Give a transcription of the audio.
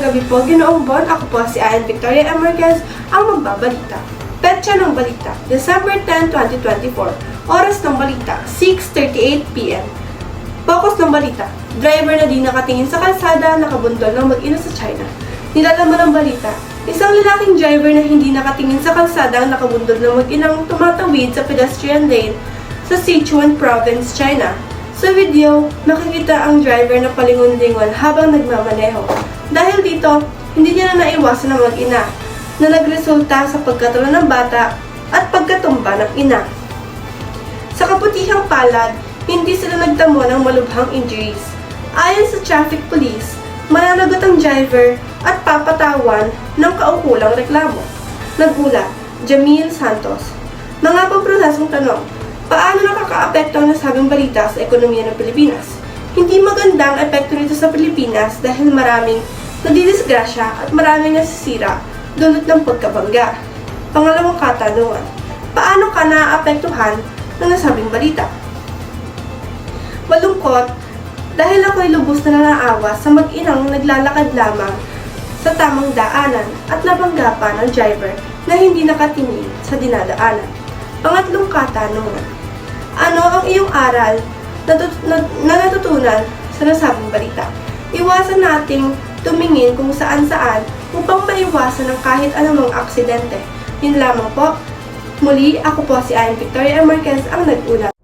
gabi po, Ginoong Bon. Ako po si Ayan Victoria M. Marquez, ang magbabalita. Petsa ng balita, December 10, 2024. Oras ng balita, 6:38 p.m. Focus ng balita, driver na di nakatingin sa kalsada, nakabundol ng mag-ina sa China. Nilalaman ng balita, isang lalaking driver na hindi nakatingin sa kalsada ang nakabundol ng mag-inang tumatawid sa pedestrian lane sa Sichuan Province, China. Sa video, makikita ang driver na palingon-lingon habang nagmamaneho. Dahil dito, hindi niya na naiwasan ang mag-ina na nagresulta sa pagkatalo ng bata at pagkatumba ng ina. Sa kabutihang palad, hindi sila nagtamo ng malubhang injuries. Ayon sa traffic police, mananagot ang driver at papatawan ng kaukulang reklamo. Nagula, Jamil Santos. Mga pamprosesong tanong, paano nakakaapekto ang nasabing balita sa ekonomiya ng Pilipinas? Hindi magandang epekto nito sa Pilipinas dahil maraming nadidisgrasya at maraming nasisira dulot ng pagkabangga. Pangalawang katanungan, paano ka naaapektuhan ng nasabing balita? Malungkot dahil ako'y lubos na naawa sa mag-inang naglalakad lamang sa tamang daanan at nabangga pa ng driver na hindi nakatingin sa dinadaanan. Pangatlong katanungan, ano ang iyong aral na natutunan sa nasabing balita? Iwasan nating tumingin kung saan-saan upang maiwasan ang kahit anumang aksidente. Yun lamang po. Muli, ako po si Ayan Victoria M. Marquez ang nag-ulat.